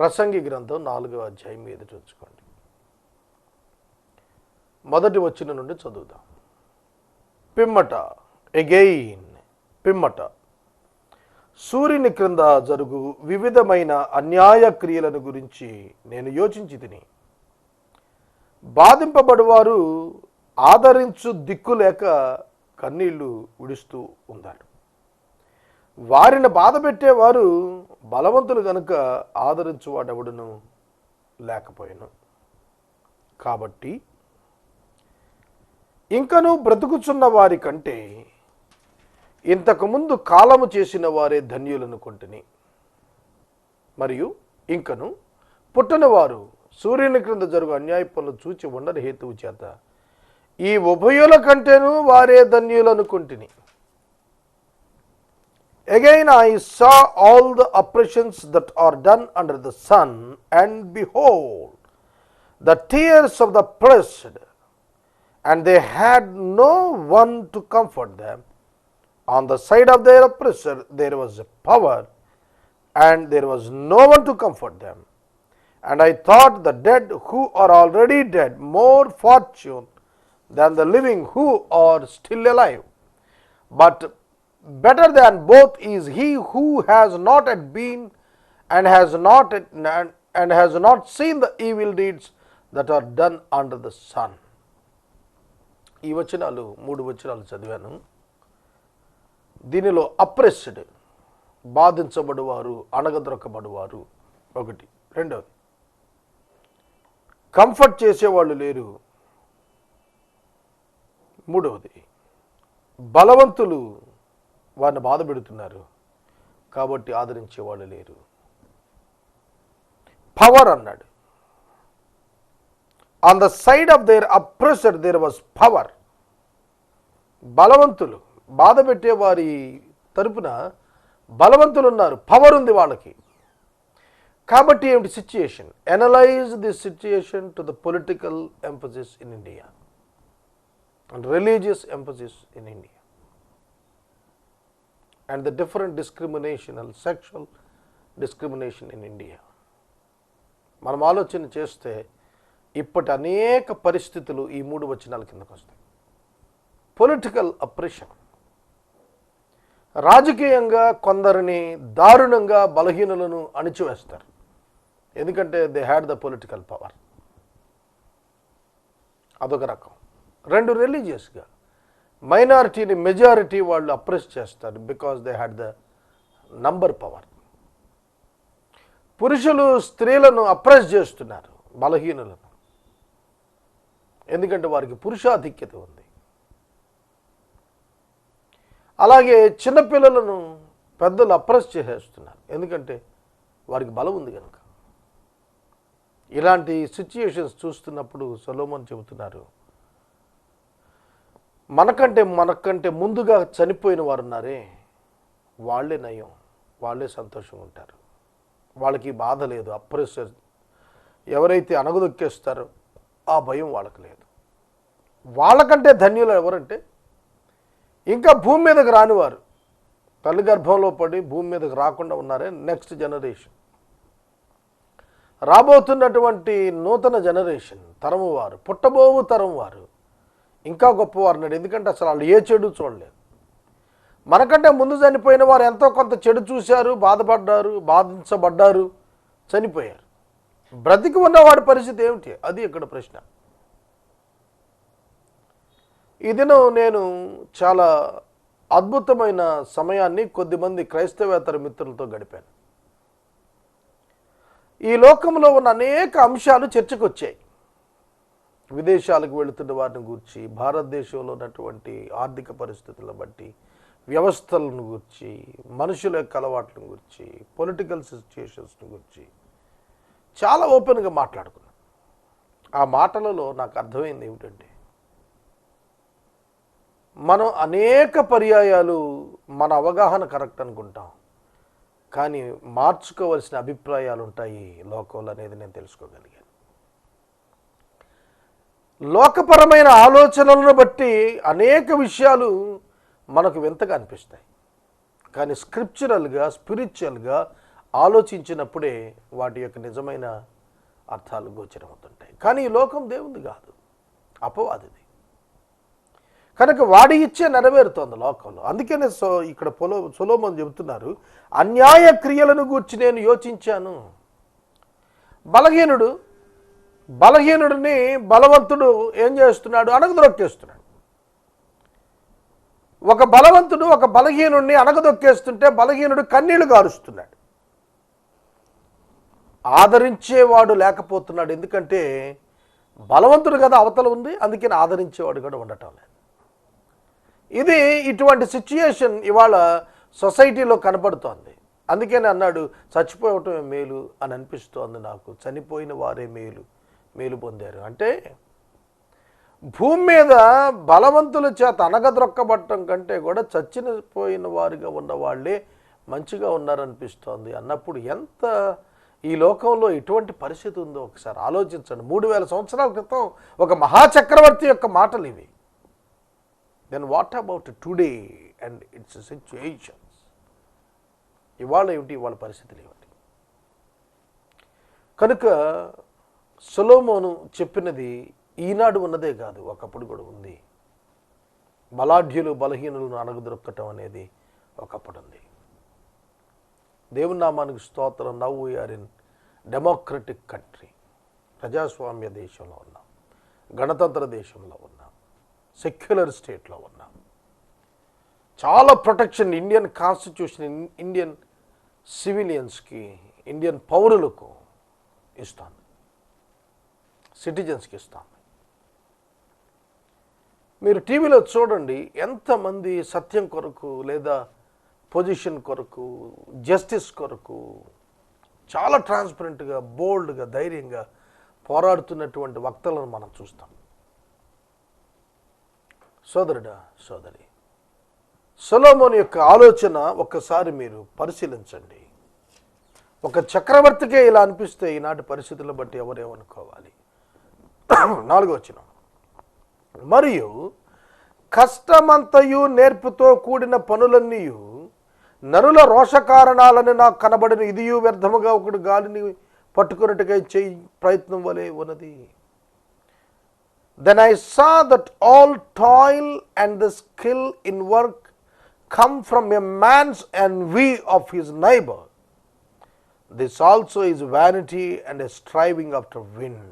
ప్రసంగి గ్రంథం 4వ అధ్యాయం ఎదుట ఉంచుకోండి. మొదటి వచనం నుండి చదువుదాం. పిమ్మట ఎగెయిన్ పిమ్మట సూర్యుని క్రింద జరుగు వివిధమైన అన్యాయ క్రియలను గురించి నేను యోచించి తిని, బాధింపబడువారు ఆదరించు దిక్కు లేక కన్నీళ్లు విడుస్తూ ఉన్నారు. వారిని బాధ పెట్టేవారు బలవంతులు గనుక ఆదరించువాడెవడును లేకపోయాను. కాబట్టి ఇంకను బ్రతుకుచున్న వారి కంటే ఇంతకుముందు కాలము చేసిన వారే ధన్యులనుకుంటుని, మరియు ఇంకను పుట్టని వారు సూర్యుని క్రింద జరుగు అన్యాయ పనులు చూచి ఉండని హేతువు చేత ఈ ఉభయుల కంటేను వారే ధన్యులనుకుంటుని. Again I saw all the oppressions that are done under the sun, and behold, the tears of the oppressed, and they had no one to comfort them. On the side of their oppressor there was a power, and there was no one to comfort them. And I thought the dead who are already dead more fortunate than the living who are still alive. But better than both is he who has not yet been and has not seen the evil deeds that are done under the sun. ఈ వచనాలు 3 వచనాలు చదివాను. దీనిలో oppressed బాధించబడువారు, అణగద్రొక్కబడువారు ఒకటి. రెండవది comfort చేసేవాళ్ళు లేరు. మూడవది బలవంతులు వారిని బాధ పెడుతున్నారు కాబట్టి ఆదరించే వాళ్ళు లేరు. పవర్ అన్నాడు. On the side of their oppressor there was power. బలవంతులు బాధ పెట్టే వారి తరపున బలవంతులు ఉన్నారు, పవర్ ఉంది వాళ్ళకి. కాబట్టి ఏమిటి situation? Analyse the situation to the political emphasis in India and religious emphasis in India, and the different discrimination and sexual discrimination in India. మనం ఆలోచన చేస్తే ఇప్పటి అనేక పరిస్థితులు ఈ 3 వచనాల కిందకు వస్తాయి. పొలిటికల్ అప్రెషన్, రాజకీయంగా కొందరిని దారుణంగా బలహీనులను అణిచివేస్తారు, ఎందుకంటే they had the political power. అదొక రకం. 2 రిలీజియస్గా మైనారిటీని మెజారిటీ వాళ్ళు అప్రెస్ చేస్తారు because they had the number power. పురుషులు స్త్రీలను అప్రెస్ చేస్తున్నారు, బలహీనులను, ఎందుకంటే వారికి పురుషాధిక్యత ఉంది. అలాగే చిన్నపిల్లలను పెద్దలు అప్రెస్ చేసేస్తున్నారు, ఎందుకంటే వారికి బలం ఉంది కనుక. ఇలాంటి సిచ్యుయేషన్స్ చూస్తున్నప్పుడు సొలొమోన్ చెబుతున్నారు, మనకంటే ముందుగా చనిపోయిన వారు ఉన్నారే, వాళ్ళే నయం, వాళ్ళే సంతోషంగా ఉంటారు, వాళ్ళకి బాధ లేదు. అప్రెసర్ ఎవరైతే అణగదొక్కేస్తారో ఆ భయం వాళ్ళకి లేదు. వాళ్ళకంటే ధన్యులు ఎవరంటే ఇంకా భూమి మీదకి రానివారు, తల్లి గర్భంలో పడి భూమి మీదకి రాకుండా ఉన్నారే నెక్స్ట్ జనరేషన్, రాబోతున్నటువంటి నూతన జనరేషన్ తరము వారు, పుట్టబోవు తరం వారు ఇంకా గొప్పవారు అన్నాడు. ఎందుకంటే అసలు వాళ్ళు ఏ చెడు చూడలేదు. మనకంటే ముందు చనిపోయిన వారు ఎంతో కొంత చెడు చూశారు, బాధపడ్డారు, బాధించబడ్డారు, చనిపోయారు. బ్రతికి ఉన్నవాడి పరిస్థితి ఏమిటి? అది ఇక్కడ ప్రశ్న. ఈ దినం నేను చాలా అద్భుతమైన సమయాన్ని కొద్దిమంది క్రైస్తవేతర మిత్రులతో గడిపాను. ఈ లోకంలో ఉన్న అనేక అంశాలు చర్చకు వచ్చాయి. విదేశాలకు వెళుతున్న వారిని గురించి, భారతదేశంలో ఉన్నటువంటి ఆర్థిక పరిస్థితులను బట్టి, వ్యవస్థలను గురించి, మనుషుల యొక్క అలవాట్లను గురించి, పొలిటికల్ సిచ్యుయేషన్స్ని గురించి చాలా ఓపెన్గా మాట్లాడుకున్నాను. ఆ మాటలలో నాకు అర్థమైంది ఏమిటంటే, మనం అనేక పర్యాయాలు మన అవగాహన కరెక్ట్ అనుకుంటాం, కానీ మార్చుకోవాల్సిన అభిప్రాయాలు ఉంటాయి లోకంలో అనేది నేను తెలుసుకోగలిగాను. లోకపరమైన ఆలోచనలను బట్టి అనేక విషయాలు మనకు వింతగా అనిపిస్తాయి, కానీ స్క్రిప్చురల్గా, స్పిరిచువల్గా ఆలోచించినప్పుడే వాటి యొక్క నిజమైన అర్థాలు గోచరమవుతుంటాయి. కానీ ఈ లోకం దేవుంది కాదు, అపవాదిది. కనుక వాడి ఇచ్చే నెరవేరుతోంది లోకంలో. అందుకనే ఇక్కడ సొలొమోను చెబుతున్నారు, అన్యాయ క్రియలను గూర్చి నేను యోచించాను. బలహీనుడిని బలవంతుడు ఏం చేస్తున్నాడు? అణగదొక్కేస్తున్నాడు. ఒక బలవంతుడు ఒక బలహీనుడిని అణగదొక్కేస్తుంటే బలహీనుడు కన్నీళ్లు గారుస్తున్నాడు. ఆదరించేవాడు లేకపోతున్నాడు. ఎందుకంటే బలవంతుడు కదా అవతల ఉంది, అందుకని ఆదరించేవాడు కూడా ఉండటం లేదు. ఇది ఇటువంటి సిచ్యుయేషన్ ఇవాళ సొసైటీలో కనపడుతోంది. అందుకని అన్నాడు, చచ్చిపోవటమే మేలు అని అనిపిస్తోంది నాకు, చనిపోయిన వారే మేలు పొందారు. అంటే భూమి మీద బలవంతుల చేత అనగద్రొక్కబట్టడం కంటే కూడా చచ్చిపోయిన వారిగా ఉన్న వాళ్ళే మంచిగా ఉన్నారనిపిస్తోంది అన్నప్పుడు ఎంత ఈ లోకంలో ఎటువంటి పరిస్థితి ఉందో ఒకసారి ఆలోచించండి. 3000 సంవత్సరాల క్రితం ఒక మహాచక్రవర్తి యొక్క మాటలు ఇవి. Then what about today and its situations? ఇవాళ ఏమిటి, ఇవాళ పరిస్థితులు ఏమిటి? కనుక సొలొమోను చెప్పినది ఈనాడు ఉన్నదే కాదు, ఒకప్పుడు కూడా ఉంది. బలాఢ్యులు బలహీనులను అణగదొక్కటం అనేది ఒకప్పుడు ఉంది. దేవుని నామానికి స్తోత్రం. Now we are in democratic country, ప్రజాస్వామ్య దేశంలో ఉన్నాం, గణతంత్ర దేశంలో ఉన్నాం, సెక్యులర్ స్టేట్లో ఉన్నాం. చాలా ప్రొటెక్షన్ ఇండియన్ కాన్స్టిట్యూషన్ ఇండియన్ సివిలియన్స్కి, ఇండియన్ పౌరులకు ఇస్తాను, సిటిజన్స్కి ఇస్తాను. మీరు టీవీలో చూడండి, ఎంతమంది సత్యం కొరకు లేదా పొజిషన్ కొరకు, జస్టిస్ కొరకు చాలా ట్రాన్స్పరెంట్గా, బోల్డ్గా, ధైర్యంగా పోరాడుతున్నటువంటి వక్తలను మనం చూస్తాం. సోదరుడా, సోదరి, సొలొమోను యొక్క ఆలోచన ఒక్కసారి మీరు పరిశీలించండి. ఒక చక్రవర్తికే ఇలా అనిపిస్తే ఈనాటి పరిస్థితులను బట్టి ఎవరేమనుకోవాలి? 4వ వచనం, మరియు కష్టమంతయు నేర్పుతో కూడిన పనులన్నీయు నరుల రోష కారణాలని నాకు కనబడిన, ఇదియు వ్యర్థముగా ఒకడు గాలిని పట్టుకున్నట్టుగా చేయి ప్రయత్నం వలె ఉన్నది. Then I saw that all toil and the skill in work come from a man's envy of his neighbor. This also is vanity and a striving after wind.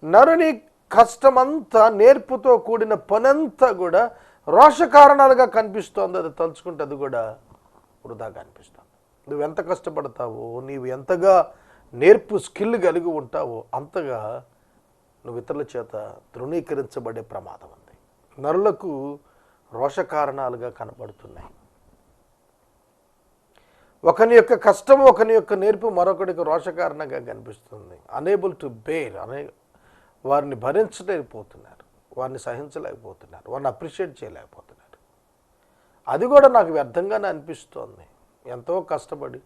నరుని కష్టమంతా, నేర్పుతో కూడిన పనంతా కూడా రోష కారణాలుగా కనిపిస్తోంది. అది తలుచుకుంటే అది కూడా వృధాగా అనిపిస్తుంది. నువ్వు ఎంత కష్టపడతావో, నీవు ఎంతగా నేర్పు స్కిల్ కలిగి ఉంటావో అంతగా నువ్వు ఇతరుల చేత తృణీకరించబడే ప్రమాదం ఉంది. నరులకు రోష కారణాలుగా కనబడుతున్నాయి. ఒకని యొక్క కష్టం, ఒకని యొక్క నేర్పు మరొకడికి రోష కారణంగా కనిపిస్తుంది. అనేబుల్ టు బేర్, వారిని భరించలేకపోతున్నారు, వారిని సహించలేకపోతున్నారు, వారిని అప్రిషియేట్ చేయలేకపోతున్నారు. అది కూడా నాకు వ్యర్థంగానే అనిపిస్తోంది. ఎంతో కష్టపడి,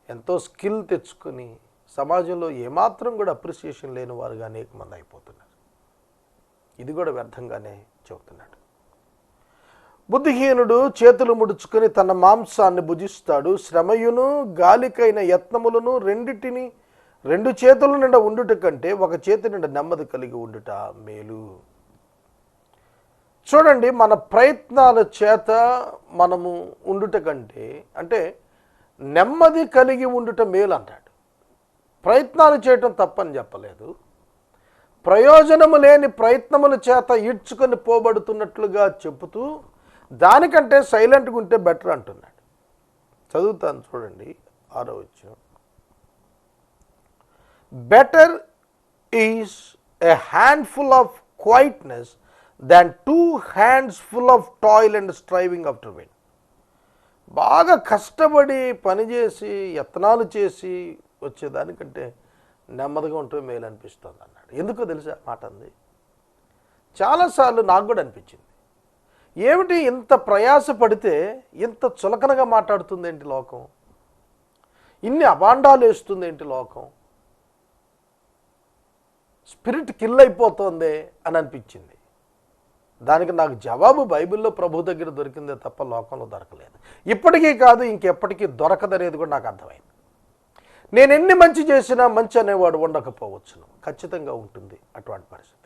ఎంతో స్కిల్ తెచ్చుకొని సమాజంలో ఏమాత్రం కూడా అప్రిసియేషన్ లేని వారుగా అనేక మంది అయిపోతున్నారు. ఇది కూడా వ్యర్థంగానే చెబుతున్నాడు. బుద్ధిహీనుడు చేతులు ముడుచుకొని తన మాంసాన్ని భుజిస్తాడు. శ్రమయును గాలికైన యత్నములను రెండు చేతుల నిండా ఉండుట కంటే ఒక చేతి నిండా నెమ్మది కలిగి ఉండుట మేలు. చూడండి, మన ప్రయత్నాల చేత మనము ఉండుట కంటే, అంటే నెమ్మది కలిగి ఉండుట మేలు అంటాడు. ప్రయత్నాలు చేయటం తప్పని చెప్పలేదు. ప్రయోజనము లేని ప్రయత్నముల చేత ఈడ్చుకొని పోబడుతున్నట్లుగా చెబుతూ దానికంటే సైలెంట్గా ఉంటే బెటర్ అంటున్నాడు. చదువుతాను చూడండి, 6వ వచనం. Better is a handful of quietness than 2 hands full of toil and striving after wind. బాగా కష్టపడి పనిచేసి యత్నాలు చేసి వచ్చేదానికంటే నెమ్మదిగా ఉంటే మేలు అనిపిస్తుంది అన్నాడు. ఎందుకో తెలుసా మాట అంది? చాలాసార్లు నాకు కూడా అనిపించింది, ఏమిటి ఇంత ప్రయాసపడితే ఇంత చులకనగా మాట్లాడుతుంది ఏంటి లోకం, ఇన్ని అబాండాలు వేస్తుంది ఏంటి లోకం, స్పిరిట్ కిల్ అయిపోతుంది అని అనిపించింది. దానికి నాకు జవాబు బైబిల్లో ప్రభు దగ్గర దొరికిందే తప్ప లోకంలో దొరకలేదు. ఇప్పటికీ కాదు, ఇంకెప్పటికీ దొరకదనేది కూడా నాకు అర్థమైంది. నేను ఎన్ని మంచి చేసినా మంచి అనేవాడు ఉండకపోవచ్చును, ఖచ్చితంగా ఉంటుంది అటువంటి పరిస్థితి.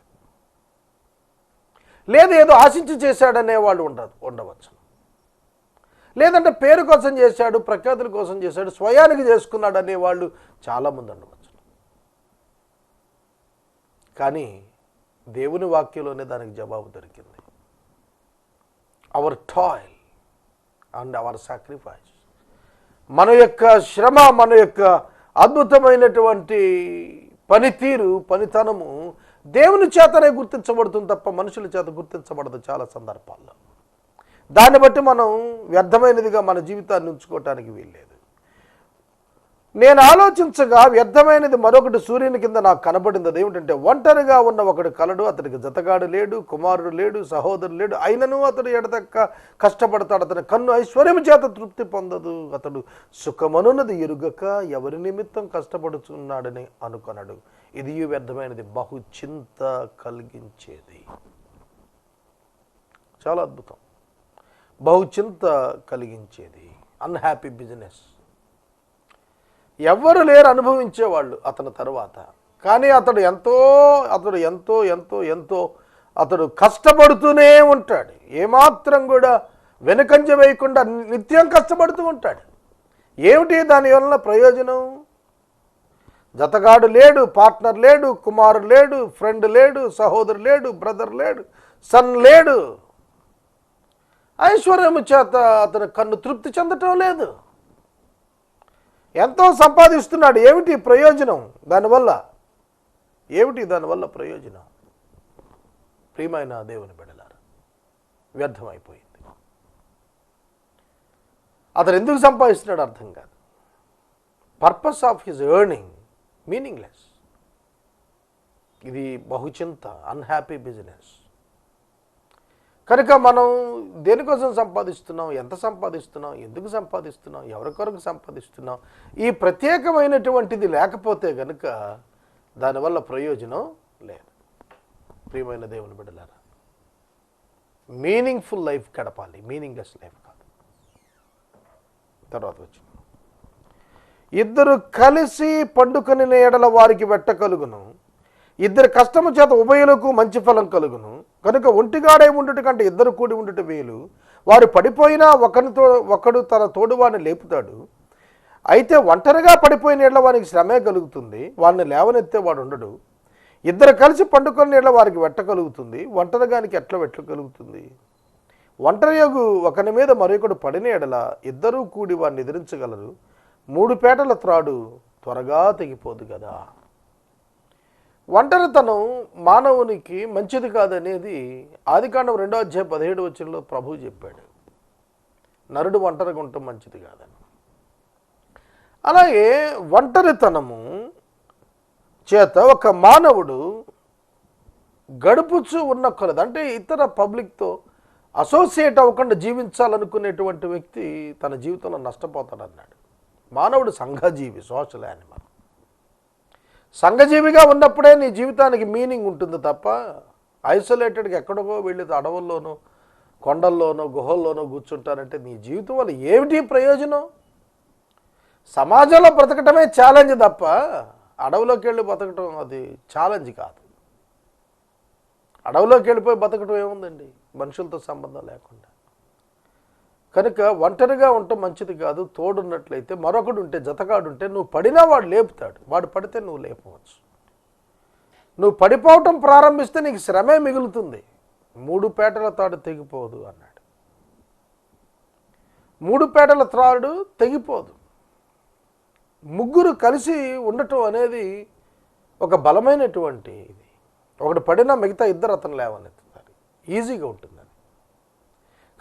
లేదు ఏదో ఆశించి చేశాడనేవాడు ఉండవచ్చు, లేదంటే పేరు కోసం చేశాడు, ప్రఖ్యాతుల కోసం చేశాడు, స్వయానికి చేసుకున్నాడు అనేవాళ్ళు చాలామంది ఉండవచ్చు. కానీ దేవుని వాక్యంలోనే దానికి జవాబు దొరికింది. Our toil and our sacrifice, మన యొక్క శ్రమ, మన యొక్క అద్భుతమైనటువంటి పనితీరు, పనితనము దేవుని చేతనే గుర్తించబడుతుంది తప్ప మనుషుల చేత గుర్తించబడదు చాలా సందర్భాల్లో. దాన్ని బట్టి మనం వ్యర్థమైనదిగా మన జీవితాన్ని ఉంచుకోవటానికి వీల్లేదు. నేను ఆలోచించగా వ్యర్థమైనది మరొకటి సూర్యుని కింద నాకు కనబడింది. అదేమిటంటే, ఒంటరిగా ఉన్న ఒకడు కలడు, అతనికి జతగాడు లేడు, కుమారుడు లేడు, సహోదరుడు లేడు, అయినను అతడు ఎడతెక్క కష్టపడతాడు. అతని కన్ను ఐశ్వర్యం చేత తృప్తి పొందదు, అతడు సుఖమనున్నది ఎరుగక ఎవరి నిమిత్తం కష్టపడుతున్నాడని అనుకొనడు. ఇది వ్యర్థమైనది, బహు చింత కలిగించేది. చాలా అద్భుతం. బహు చింత కలిగించేది, అన్హ్యాపీ బిజినెస్. ఎవ్వరు లేరు అనుభవించేవాళ్ళు అతని తరువాత. కానీ అతడు ఎంతో కష్టపడుతూనే ఉంటాడు. ఏమాత్రం కూడా వెనుకంజ వేయకుండా నిత్యం కష్టపడుతూ ఉంటాడు. ఏమిటి దానివల్ల ప్రయోజనం? జతగాడు లేడు, పార్ట్నర్ లేడు, కుమారుడు లేడు, ఫ్రెండ్ లేడు, సహోదరు లేడు, బ్రదర్ లేడు, సన్ లేడు. ఐశ్వర్యము చేత అతని కన్ను తృప్తి చెందటం లేదు. ఎంతో సంపాదిస్తున్నాడు, ఏమిటి ప్రయోజనం దానివల్ల? దానివల్ల ప్రయోజనం? ప్రియమైన దేవుని బిడ్డలారా, వ్యర్థమైపోయింది. అతను ఎందుకు సంపాదిస్తున్నాడు అర్థం కాదు. Purpose of his earning meaningless. ఇది బహుచింత, అన్హ్యాపీ బిజినెస్. కనుక మనం దేనికోసం సంపాదిస్తున్నాం, ఎంత సంపాదిస్తున్నాం, ఎందుకు సంపాదిస్తున్నాం, ఎవరి కొరకు సంపాదిస్తున్నాం, ఈ ప్రత్యేకమైనటువంటిది లేకపోతే కనుక దానివల్ల ప్రయోజనం లేదు. ప్రియమైన దేవుని బిడ్డలారా, మీనింగ్ఫుల్ లైఫ్ గడపాలి, మీనింగ్లెస్ లైఫ్ కాదు. తర్వాత వచ్చి, ఇద్దరు కలిసి పండుకొని ఎడల వారికి వెట్ట కలుగును, ఇద్దరు కష్టము చేత ఉభయులకు మంచి ఫలం కలుగును. కనుక ఒంటిగాడే ఉండుట కంటే ఇద్దరు కూడి ఉండుట మేలు. వారు పడిపోయినా ఒకడు తన తోడువాడిని లేపుతాడు. అయితే ఒంటరిగా పడిపోయిన ఎడల వారికి శ్రమే కలుగుతుంది, వారిని లేవనెత్తేవాడు ఉండడు. ఇద్దరు కలిసి పండుకొని ఎడల వారికి వెట్ట కలుగుతుంది, ఒంటరిగానికి ఎట్లా వెట్ట కలుగుతుంది? ఒంటరియగు ఒకని మీద మరొకడు పడిన ఎడల ఇద్దరూ కూడి వారిని ఎదిరించగలరు. 3 పేటల త్రాడు త్వరగా తెగిపోదు కదా. ఒంటరితనం మానవునికి మంచిది కాదనేది ఆదికాండం 2:17 ప్రభువు చెప్పాడు. నరుడు ఒంటరిగా ఉండటం మంచిది కాదని. అలాగే ఒంటరితనము చేత ఒక మానవుడు గడుపుచూ ఉన్న కొలది, అంటే ఇతర పబ్లిక్తో అసోసియేట్ అవ్వకుండా జీవించాలనుకునేటువంటి వ్యక్తి తన జీవితంలో నష్టపోతాడన్నాడు. మానవుడు సంఘజీవి, సోషల్ యానిమల్. సంఘజీవిగా ఉన్నప్పుడే నీ జీవితానికి మీనింగ్ ఉంటుంది తప్ప ఐసోలేటెడ్గా ఎక్కడికో వెళ్ళి అడవుల్లోనో, కొండల్లోనో, గుహల్లోనో కూర్చుంటానంటే నీ జీవితం వల్ల ఏమిటి ప్రయోజనం? సమాజంలో బ్రతకటమే ఛాలెంజ్ తప్ప అడవిలోకి వెళ్ళి బతకటం అది ఛాలెంజ్ కాదు. అడవిలోకి వెళ్ళిపోయి బతకటం ఏముందండి మనుషులతో సంబంధం లేకుండా. కనుక ఒంటరిగా ఉండటం మంచిది కాదు. తోడున్నట్లయితే మరొకడు ఉంటే, జతగాడు ఉంటే, నువ్వు పడినా వాడు లేపుతాడు, వాడు పడితే నువ్వు లేపవచ్చు. నువ్వు పడిపోవటం ప్రారంభిస్తే నీకు శ్రమే మిగులుతుంది. 3 పేటల తాడు తెగిపోదు అన్నాడు. 3 పేటల త్రాడు తెగిపోదు. ముగ్గురు కలిసి ఉండటం అనేది ఒక బలమైనటువంటి ఇది. ఒకడు పడినా మిగతా ఇద్దరు అతను లేవనెత్తుతారు, ఈజీగా ఉంటుంది.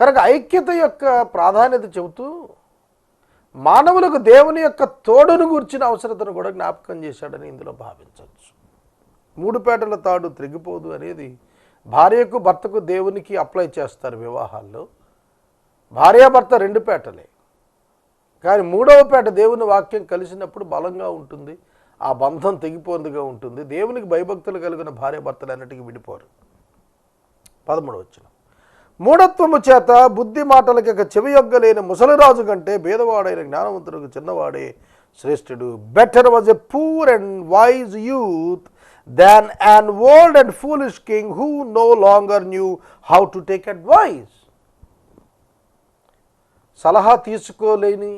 కనుక ఐక్యత యొక్క ప్రాధాన్యత చెబుతూ మానవులకు దేవుని యొక్క తోడును గూర్చిన అవసరతను కూడా జ్ఞాపకం చేశాడని ఇందులో భావించవచ్చు. 3 పేటల తాడు తెగిపోదు అనేది భార్యకు భర్తకు దేవునికి అప్లై చేస్తారు వివాహాల్లో. భార్యాభర్త 2 పేటలే, కానీ 3వ పేట దేవుని వాక్యం కలిసినప్పుడు బలంగా ఉంటుంది, ఆ బంధం తెగిపోందుగా ఉంటుంది. దేవునికి భయభక్తులు కలిగిన భార్యాభర్తలు అన్నిటికీ విడిపోరు. 13వ వచనం. మూఢత్వము చేత బుద్ధి మాటలకి చెవియొగ్గలేని ముసలిరాజు కంటే భేదవాడైన జ్ఞానవంతుడికి చిన్నవాడే శ్రేష్ఠుడు. Better was a poor and wise youth than an old and foolish king who no longer knew how to take advice. సలహా తీసుకోలేని,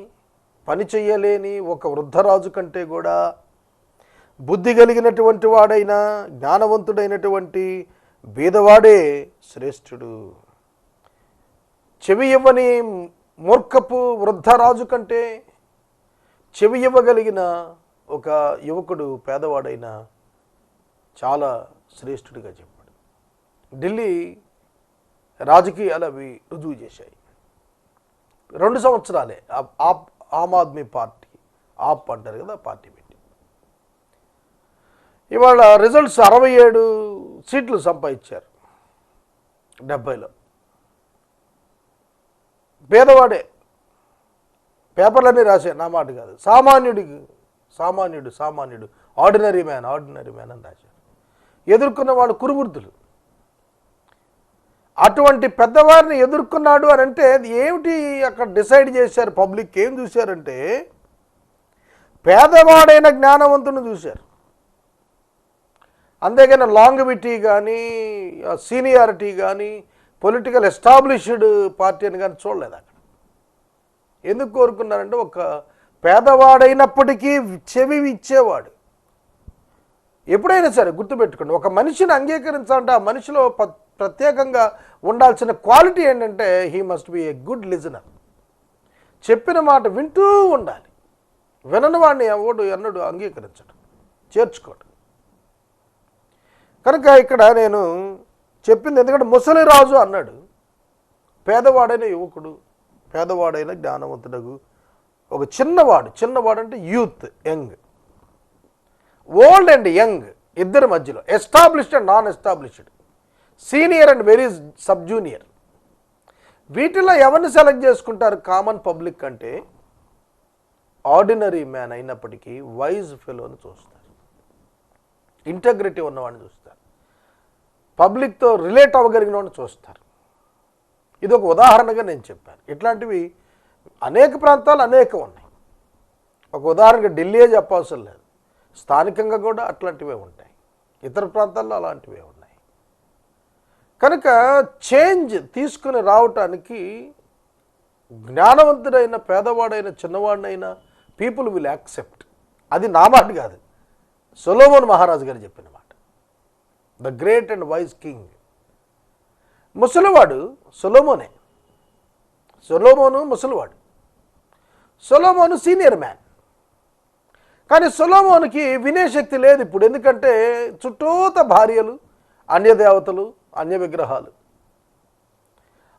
పని చెయ్యలేని ఒక వృద్ధరాజు కంటే కూడా బుద్ధి కలిగినటువంటి వాడైన, జ్ఞానవంతుడైనటువంటి బీదవాడే శ్రేష్ఠుడు. చెవి ఇవ్వని మూర్ఖపు వృద్ధరాజు కంటే చెవి ఇవ్వగలిగిన ఒక యువకుడు, పేదవాడైన చాలా శ్రేష్ఠుడిగా చెప్పాడు. ఢిల్లీ రాజకీయాలు అవి రుజువు చేశాయి. 2 సంవత్సరాలే ఆమ్ ఆద్మీ పార్టీ, ఆప్ అంటారు కదా, పార్టీ పెట్టి ఇవాళ రిజల్ట్స్ 67 సీట్లు సంపాదించారు 70లో. పేదవాడే, పేపర్లన్నీ రాసే, నా మాట కాదు, సామాన్యుడు ఆర్డినరీ మ్యాన్ అని రాశారు. ఎదుర్కొన్న వాళ్ళు కురువృద్ధులు. అటువంటి పెద్దవారిని ఎదుర్కొన్నాడు అని అంటే ఏమిటి అక్కడ డిసైడ్ చేశారు? పబ్లిక్ ఏం చూశారంటే పేదవాడైన జ్ఞానవంతుని చూశారు. అంతేగాని లాంగివిటీ కానీ, సీనియారిటీ కానీ, పొలిటికల్ ఎస్టాబ్లిష్డ్ పార్టీ అని కానీ చూడలేదు అక్కడ. ఎందుకు కోరుకున్నారంటే ఒక పేదవాడైనప్పటికీ చెవి ఇచ్చేవాడు. ఎప్పుడైనా సరే గుర్తుపెట్టుకోండి, ఒక మనిషిని అంగీకరించాలంటే ఆ మనిషిలో ప్రత్యేకంగా ఉండాల్సిన క్వాలిటీ ఏంటంటే he must be a good listener. చెప్పిన మాట వింటూ ఉండాలి. వినని వాడిని ఎవడు ఎన్నడు అంగీకరించడు, చేర్చుకోడు. కనుక ఇక్కడ నేను చెప్పింది ఎందుకంటే ముసలిరాజు అన్నాడు, పేదవాడైన యువకుడు, పేదవాడైన జ్ఞానవంతుడు, ఒక చిన్నవాడు అంటే youth, young, old and young ఇద్దరి మధ్యలో, established and non established, senior and very sub junior. వీటిలో ఎవరిని సెలెక్ట్ చేసుకుంటారు కామన్ పబ్లిక్ అంటే? ఆర్డినరీ మ్యాన్ అయినప్పటికీ వైజ్ ఫెలోని చూస్తారు, ఇంటగ్రిటీ ఉన్నవాడిని చూస్తారు, పబ్లిక్తో రిలేట్ అవ్వగలిగిన వాడిని చూస్తారు. ఇది ఒక ఉదాహరణగా నేను చెప్పాను. ఇట్లాంటివి అనేక ప్రాంతాలు అనేకం ఉన్నాయి. ఒక ఉదాహరణగా ఢిల్లీ చెప్పవసరం లేదు, స్థానికంగా కూడా అట్లాంటివే ఉంటాయి, ఇతర ప్రాంతాల్లో అలాంటివే ఉన్నాయి. కనుక చేంజ్ తీసుకుని రావటానికి జ్ఞానవంతుడైన, పేదవాడైన, చిన్నవాడినైనా పీపుల్ విల్ యాక్సెప్ట్. అది నా మాట కాదు, సొలొమోన్ మహారాజు గారు చెప్పిన మాట. The great and wise king. ముసలివాడు సొలొమోనే. సొలొమోను ముసలివాడు, సొలొమోను సీనియర్ మ్యాన్. కానీ సొలొమోనుకి వినే శక్తి లేదు ఇప్పుడు. ఎందుకంటే చుట్టూత భార్యలు, అన్యదేవతలు, అన్య విగ్రహాలు.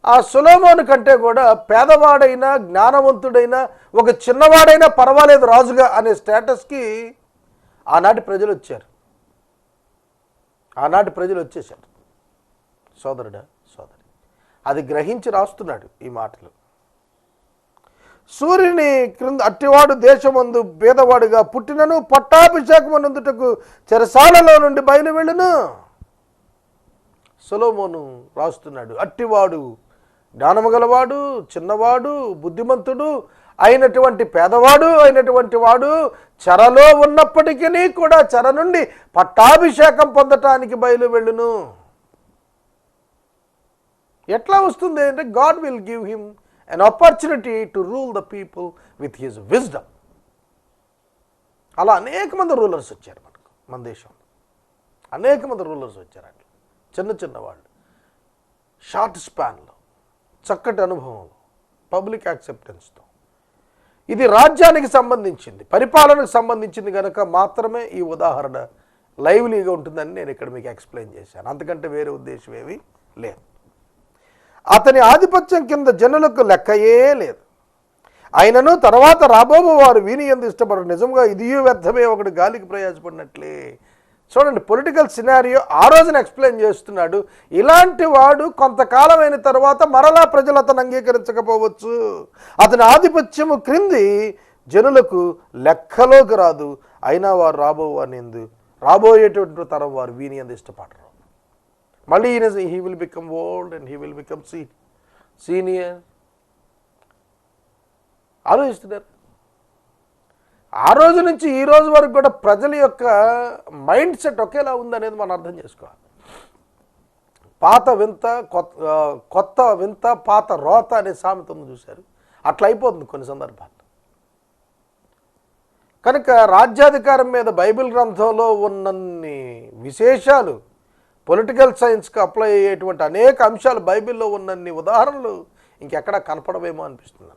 ఆ సొలొమోను కంటే కూడా పేదవాడైన, జ్ఞానవంతుడైన, ఒక చిన్నవాడైనా పర్వాలేదు రాజుగా అనే స్టేటస్కి ఆనాటి ప్రజలు వచ్చారు. ఆనాటి ప్రజలు వచ్చేసారు. సోదరుడా, సోదరి, అది గ్రహించి రాస్తున్నాడు ఈ మాటలు. సూర్యుని క్రింద అట్టివాడు దేశమందు పేదవాడుగా పుట్టినను పట్టాభిషేకమునందుటకు చెరసాలలో నుండి బయలు వెళ్ళును. సొలొమోను రాస్తున్నాడు, అట్టివాడు, జ్ఞానము గలవాడు, చిన్నవాడు, బుద్ధిమంతుడు అయినటువంటి పేదవాడు అయినటువంటి వాడు చెరలో ఉన్నప్పటికీ కూడా చెర నుండి పట్టాభిషేకం పొందటానికి బయలు వెళ్ళును. ఎట్లా వస్తుంది అంటే God will give him an opportunity to rule the people with his wisdom. అలా అనేక మంది రూలర్స్ వచ్చారు మన దేశంలో. అనేక మంది రూలర్స్ వచ్చారు. అట్లా చిన్న వాళ్ళు, షార్ట్ స్పాన్లో, చక్కటి అనుభవంలో, పబ్లిక్ యాక్సెప్టెన్స్తో. ఇది రాజ్యానికి సంబంధించింది, పరిపాలనకు సంబంధించింది కనుక మాత్రమే ఈ ఉదాహరణ లైవ్లీగా ఉంటుందని నేను ఇక్కడ మీకు ఎక్స్ప్లెయిన్ చేశాను. అంతకంటే వేరే ఉద్దేశం ఏమీ లేదు. అతని ఆధిపత్యం కింద జనులకు లెక్కయే లేదు. ఆయనను తర్వాత రాబోబో వారు వీని యందు ఇష్టపడరు. నిజంగా ఇదియూ వ్యర్థమే, ఒకడు గాలికి ప్రయాసపడినట్లే. చూడండి, పొలిటికల్ సినారియో ఆ రోజున ఎక్స్ప్లెయిన్ చేస్తున్నాడు. ఇలాంటి వాడు కొంతకాలం అయిన తర్వాత మరలా ప్రజలు అతను అంగీకరించకపోవచ్చు. అతని ఆధిపత్యము క్రింది జనులకు లెక్కలోకి రాదు. అయినా వారు రాబోయేటువంటి తరం వారు వీని యందు ఇష్టపడరు. మళ్ళీ he will become old and he will become senior. ఆలోచిస్తున్నారు. ఆ రోజు నుంచి ఈ రోజు వరకు కూడా ప్రజల యొక్క మైండ్ సెట్ ఒకేలా ఉందనేది మనం అర్థం చేసుకోవాలి. పాత వింత కొత్త వింత పాత రోత అనే సామెత ఉంది చూశారు, అట్లా అయిపోతుంది కొన్ని సందర్భాల్లో. కనుక రాజ్యాధికారం మీద బైబిల్ గ్రంథంలో ఉన్నన్ని విశేషాలు, పొలిటికల్ సైన్స్కి అప్లై అయ్యేటువంటి అనేక అంశాలు బైబిల్లో ఉన్నన్ని ఉదాహరణలు ఇంకెక్కడా కనపడవేమో అనిపిస్తుంది.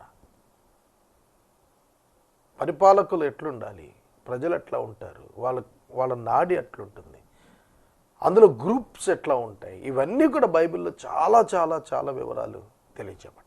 పరిపాలకులు ఎట్లుండాలి, ప్రజలు ఎట్లా ఉంటారు, వాళ్ళ నాడి ఎట్లుంటుంది, అందులో గ్రూప్స్ ఎట్లా ఉంటాయి, ఇవన్నీ కూడా బైబిల్లో చాలా చాలా చాలా వివరాలు తెలియజేయబడ్డాయి.